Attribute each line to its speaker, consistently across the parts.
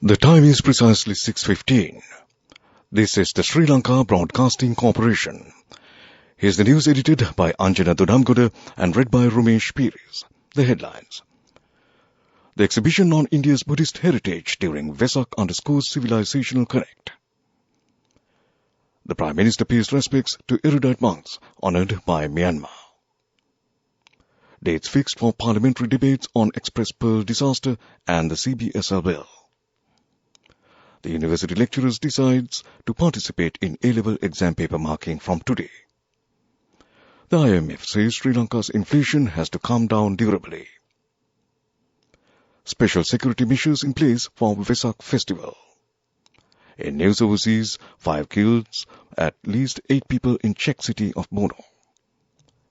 Speaker 1: The time is precisely 6:15. This is the Sri Lanka Broadcasting Corporation. Here's the news edited by Anjana Dodamgoda and read by Rumesh Piris. The headlines. The exhibition on India's Buddhist heritage during Vesak underscores civilizational connect. The Prime Minister pays respects to erudite monks honoured by Myanmar. Dates fixed for parliamentary debates on Express Pearl disaster and the CBSL bill. The university lecturers decides to participate in A-level exam paper marking from today. The IMF says Sri Lanka's inflation has to come down durably. Special security measures in place for Vesak festival. In news overseas, 5 killed, at least 8 people in Czech city of Bono.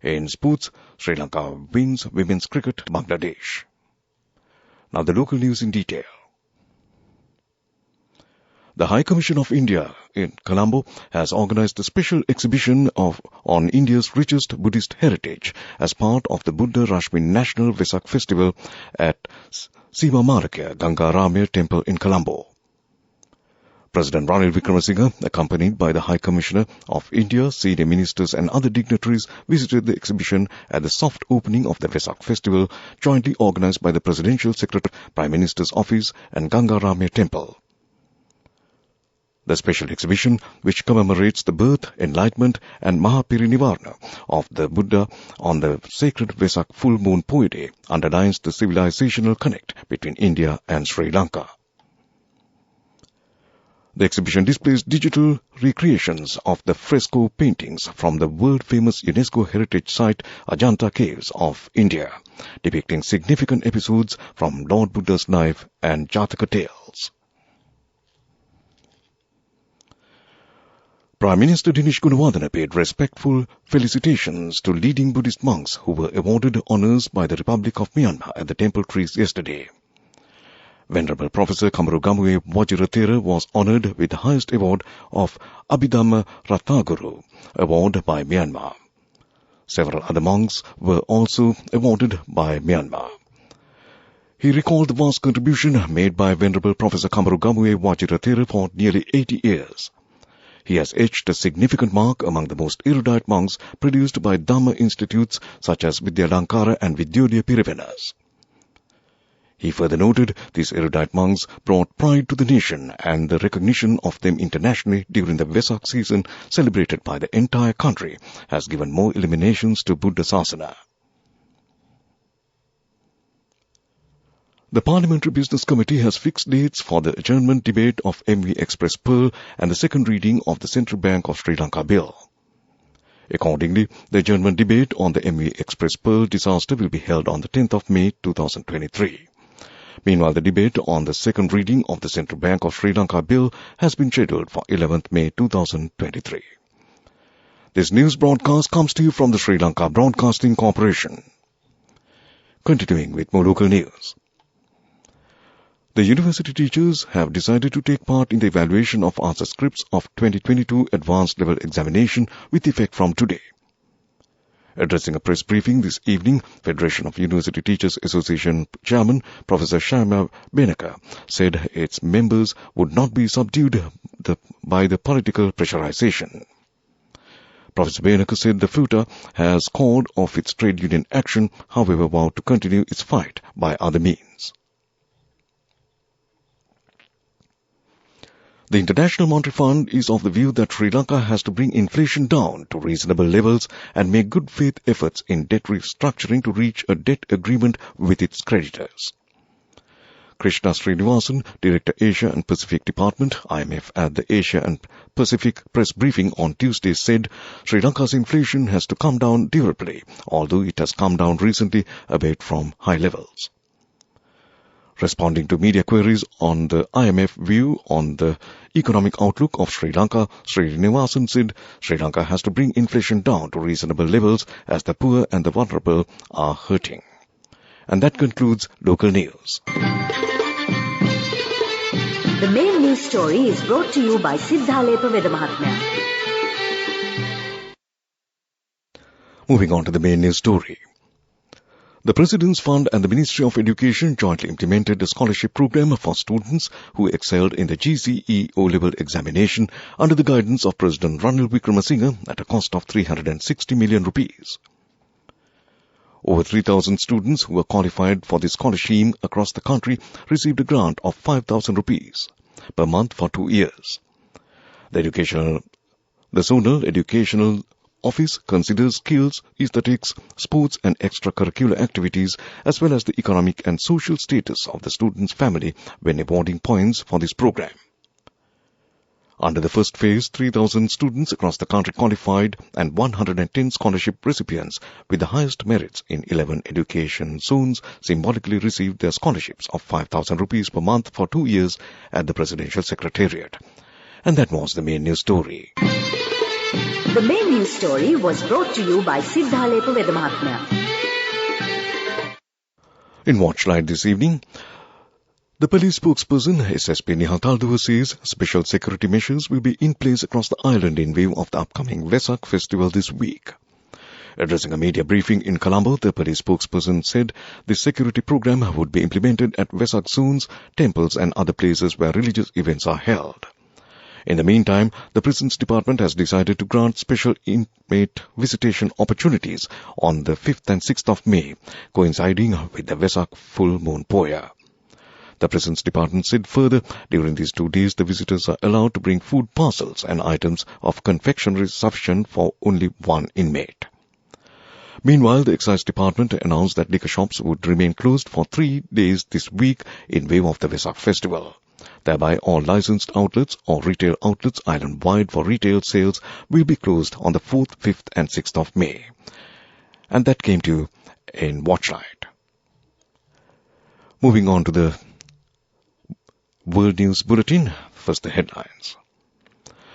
Speaker 1: In sports, Sri Lanka wins women's cricket to Bangladesh. Now the local news in detail. The High Commission of India in Colombo has organized a special exhibition on India's richest Buddhist heritage as part of the Buddha Rashmi National Vesak Festival at Sima Marakya Ganga Ramya Temple in Colombo. President Ranil Wickremesinghe, accompanied by the High Commissioner of India, senior ministers and other dignitaries, visited the exhibition at the soft opening of the Vesak Festival, jointly organized by the Presidential Secretary, Prime Minister's Office and Ganga Ramya Temple. The special exhibition, which commemorates the birth, enlightenment and Mahapirinivarna of the Buddha on the sacred Vesak full moon Poide, underlines the civilizational connect between India and Sri Lanka. The exhibition displays digital recreations of the fresco paintings from the world-famous UNESCO heritage site Ajanta Caves of India, depicting significant episodes from Lord Buddha's life and Jataka tales. Prime Minister Dinesh Gunawardena paid respectful felicitations to leading Buddhist monks who were awarded honours by the Republic of Myanmar at the temple trees yesterday. Venerable Professor Kamarugamwe Wajirathera was honoured with the highest award of Abhidhamma Ratnaguru award by Myanmar. Several other monks were also awarded by Myanmar. He recalled the vast contribution made by Venerable Professor Kamarugamwe Wajirathera for nearly 80 years. He has etched a significant mark among the most erudite monks produced by Dhamma institutes such as Vidyalankara and Vidyodaya Pirivenas. He further noted these erudite monks brought pride to the nation, and the recognition of them internationally during the Vesak season celebrated by the entire country has given more illuminations to Buddha Sasana. The Parliamentary Business Committee has fixed dates for the adjournment debate of MV Express Pearl and the second reading of the Central Bank of Sri Lanka Bill. Accordingly, the adjournment debate on the MV Express Pearl disaster will be held on the 10th of May 2023. Meanwhile, the debate on the second reading of the Central Bank of Sri Lanka Bill has been scheduled for 11th May 2023. This news broadcast comes to you from the Sri Lanka Broadcasting Corporation. Continuing with more local news. The university teachers have decided to take part in the evaluation of answer scripts of 2022 Advanced Level Examination with effect from today. Addressing a press briefing this evening, Federation of University Teachers Association Chairman Professor Shyama Benaka said its members would not be subdued by the political pressurization. Professor Benaka said the FUTA has called off its trade union action, however vowed to continue its fight by other means. The International Monetary Fund is of the view that Sri Lanka has to bring inflation down to reasonable levels and make good faith efforts in debt restructuring to reach a debt agreement with its creditors. Krishna Srinivasan, Director Asia and Pacific Department, IMF, at the Asia and Pacific press briefing on Tuesday said Sri Lanka's inflation has to come down durably, although it has come down recently a bit from high levels. Responding to media queries on the IMF view on the economic outlook of Sri Lanka, Srinivasan said Sri Lanka has to bring inflation down to reasonable levels as the poor and the vulnerable are hurting. And that concludes local news.
Speaker 2: The main news story is brought to you by Siddhalepa Vedamahatmya.
Speaker 1: Moving on to the main news story. The President's Fund and the Ministry of Education jointly implemented a scholarship program for students who excelled in the GCE O-level examination under the guidance of President Ranil Wickremesinghe at a cost of 360 million rupees. Over 3,000 students who were qualified for this scholarship scheme across the country received a grant of 5,000 rupees per month for 2 years. The Zonal Educational Office considers skills, aesthetics, sports and extracurricular activities as well as the economic and social status of the student's family when awarding points for this program. Under the first phase, 3,000 students across the country qualified and 110 scholarship recipients with the highest merits in 11 education zones symbolically received their scholarships of 5,000 rupees per month for 2 years at the Presidential Secretariat. And that was the main news story.
Speaker 2: The main news story was brought to you by Sidhalepa Vedamahatmya.
Speaker 1: In Watchlight this evening, the police spokesperson SSP Nihal Talduva says special security measures will be in place across the island in view of the upcoming Vesak festival this week. Addressing a media briefing in Colombo, the police spokesperson said the security program would be implemented at Vesak zones, temples and other places where religious events are held. In the meantime, the Prisons Department has decided to grant special inmate visitation opportunities on the 5th and 6th of May, coinciding with the Vesak full moon Poya. The Prisons Department said further, during these 2 days, the visitors are allowed to bring food parcels and items of confectionery sufficient for only 1 inmate. Meanwhile, the Excise Department announced that liquor shops would remain closed for 3 days this week in view of the Vesak festival. Thereby, all licensed outlets or retail outlets island-wide for retail sales will be closed on the 4th, 5th and 6th of May. And that came to you in Watchlight. Moving on to the World News Bulletin, first the headlines.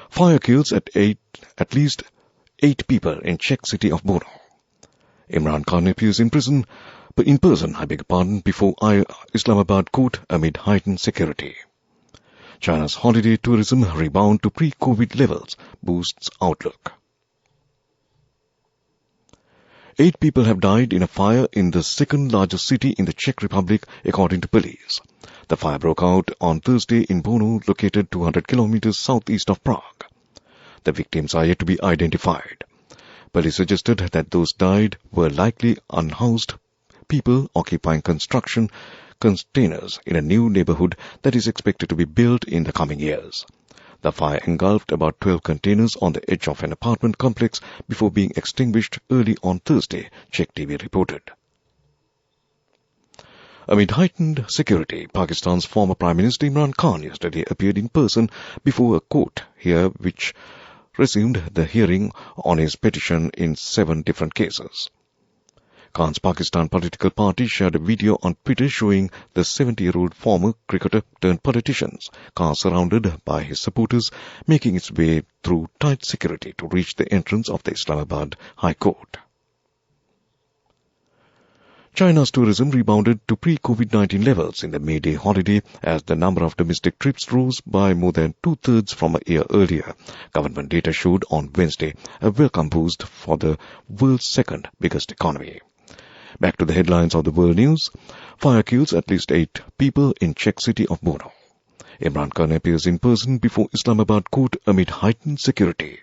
Speaker 1: Fire kills at least 8 people in Czech city of Brno. Imran Khan appears in person, before Islamabad court amid heightened security. China's holiday tourism rebound to pre-COVID levels boosts outlook. 8 people have died in a fire in the second largest city in the Czech Republic, according to police. The fire broke out on Thursday in Brno, located 200 kilometers southeast of Prague. The victims are yet to be identified. Police suggested that those died were likely unhoused people occupying construction containers in a new neighborhood that is expected to be built in the coming years. The fire engulfed about 12 containers on the edge of an apartment complex before being extinguished early on Thursday, Czech TV reported. Amid heightened security, Pakistan's former Prime Minister Imran Khan yesterday appeared in person before a court here which resumed the hearing on his petition in 7 different cases. Khan's Pakistan political party shared a video on Twitter showing the 70-year-old former cricketer turned politician, car surrounded by his supporters, making its way through tight security to reach the entrance of the Islamabad High Court. China's tourism rebounded to pre-COVID-19 levels in the May Day holiday as the number of domestic trips rose by more than 2/3 from a year earlier. Government data showed on Wednesday a welcome boost for the world's second biggest economy. Back to the headlines of the world news. Fire kills at least 8 people in Czech city of Brno. Imran Khan appears in person before Islamabad court amid heightened security.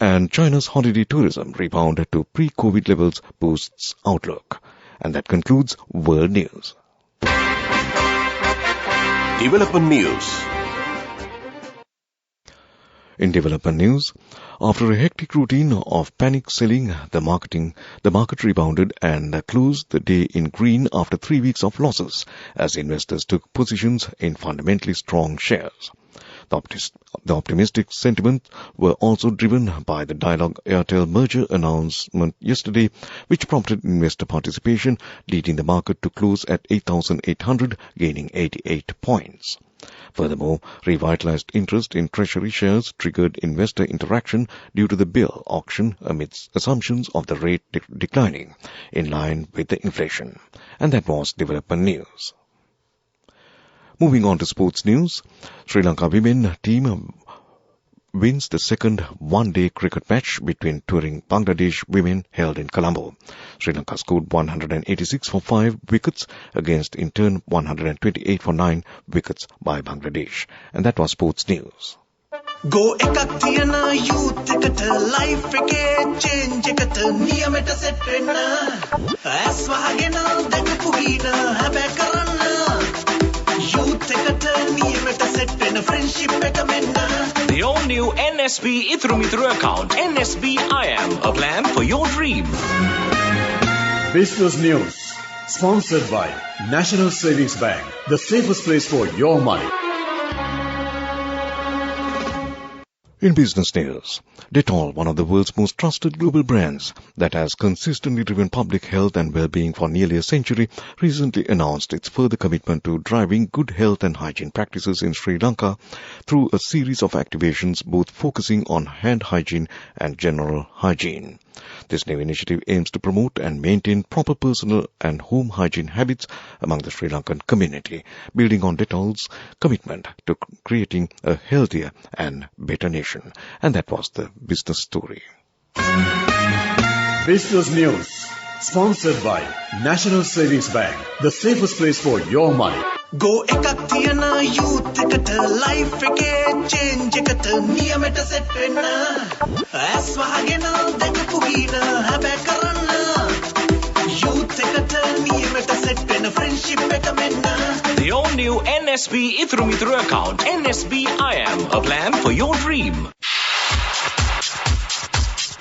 Speaker 1: And China's holiday tourism rebounded to pre-COVID levels boosts outlook. And that concludes World News.
Speaker 3: Development News.
Speaker 1: In development news, after a hectic routine of panic selling, the market rebounded and closed the day in green after 3 weeks of losses as investors took positions in fundamentally strong shares. The optimistic sentiment were also driven by the Dialog Airtel merger announcement yesterday, which prompted investor participation, leading the market to close at 8,800, gaining 88 points. Furthermore, revitalized interest in treasury shares triggered investor interaction due to the bill auction amidst assumptions of the rate declining, in line with the inflation. And that was development news. Moving on to sports news, Sri Lanka women team wins the second one-day cricket match between touring Bangladesh women held in Colombo. Sri Lanka scored 186 for 5 wickets against in turn 128 for 9 wickets by Bangladesh. And that was sports news.
Speaker 4: Go ekak thiyana youth eකට life එකේ change එකට නියමෙට set වෙන්න ඇස් වහගෙන දැකපු ගීන හැබැයි කරන්න youth එකට නියමෙට set වෙන්න friendship එක මෙන්න.
Speaker 3: The all-new NSB Ithru account, NSB IAM, a plan for your dream.
Speaker 5: Business News, sponsored by National Savings Bank, the safest place for your money.
Speaker 1: In business news, Dettol, one of the world's most trusted global brands that has consistently driven public health and well-being for nearly a century, recently announced its further commitment to driving good health and hygiene practices in Sri Lanka through a series of activations both focusing on hand hygiene and general hygiene. This new initiative aims to promote and maintain proper personal and home hygiene habits among the Sri Lankan community, building on Dettol's commitment to creating a healthier and better nation. And that was the business story.
Speaker 5: Business News, sponsored by National Savings Bank, the safest place for your money.
Speaker 4: Go ekak thiyana youth එකට life එකේ change එකට නියමෙට set වෙන්න ඇස් වහගෙන දැකපු ගීන හැබැයි කරන්න youth එකට නියමෙට set වෙන්න friendship එක මෙන්න.
Speaker 3: The all-new NSB Ithru account, NSB IAM, a plan for your dream.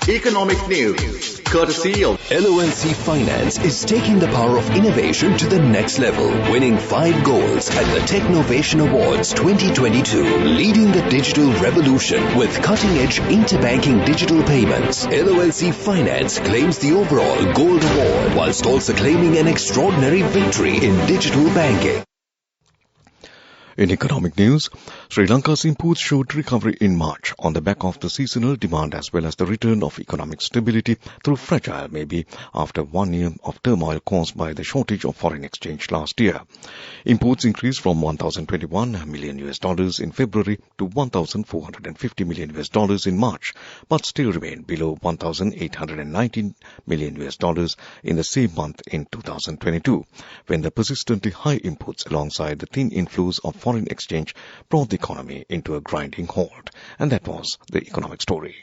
Speaker 6: Economic news, courtesy of
Speaker 7: LONC Finance is taking the power of innovation to the next level, winning 5 golds at the Technovation Awards 2022, leading the digital revolution with cutting-edge interbanking digital payments. LONC Finance claims the overall gold award whilst also claiming an extraordinary victory in digital banking.
Speaker 1: In economic news, Sri Lanka's imports showed recovery in March on the back of the seasonal demand as well as the return of economic stability through fragile maybe after 1 year of turmoil caused by the shortage of foreign exchange last year. Imports increased from $1,021 million in February to $1,450 million in March, but still remain below $1,819 million in the same month in 2022, when the persistently high imports alongside the thin inflows of foreign exchange brought the economy into a grinding halt. And that was the economic story.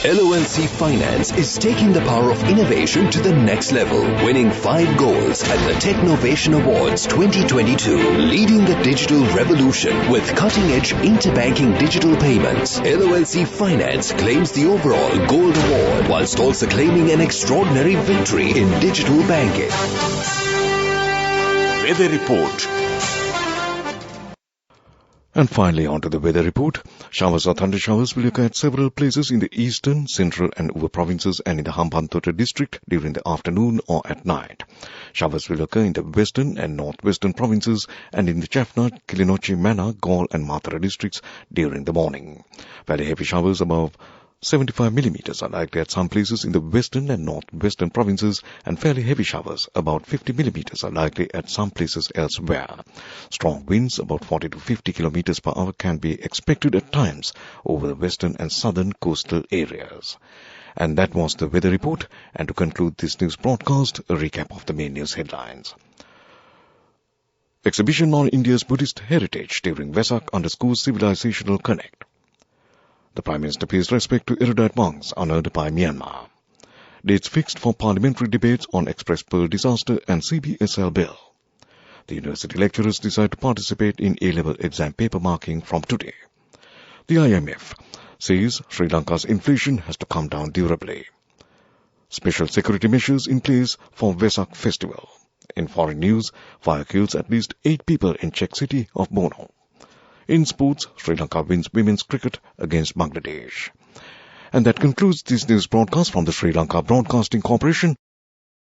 Speaker 7: LONC Finance is taking the power of innovation to the next level, winning 5 golds at the Technovation Awards 2022, leading the digital revolution with cutting-edge interbanking digital payments. LONC Finance claims the overall gold award whilst also claiming an extraordinary victory in digital banking.
Speaker 3: Weather report.
Speaker 1: And finally, on to the weather report. Showers or thunder showers will occur at several places in the eastern, central and Uva provinces and in the Hambantota district during the afternoon or at night. Showers will occur in the western and northwestern provinces and in the Jaffna, Kilinochchi, Mana, Galle and Matara districts during the morning. Very heavy showers above 75 millimeters are likely at some places in the western and northwestern provinces, and fairly heavy showers about 50 millimeters are likely at some places elsewhere. Strong winds about 40 to 50 kilometers per hour can be expected at times over the western and southern coastal areas. And that was the weather report. And to conclude this news broadcast, a recap of the main news headlines. Exhibition on India's Buddhist heritage during Vesak underscores civilizational connect. The Prime Minister pays respect to erudite monks honoured by Myanmar. Dates fixed for parliamentary debates on Express Pearl disaster and CBSL bill. The university lecturers decide to participate in A-level exam paper marking from today. The IMF says Sri Lanka's inflation has to come down durably. Special security measures in place for Vesak festival. In foreign news, fire kills at least 8 people in Czech city of Bono. In sports, Sri Lanka wins women's cricket against Bangladesh. And that concludes this news broadcast from the Sri Lanka Broadcasting Corporation.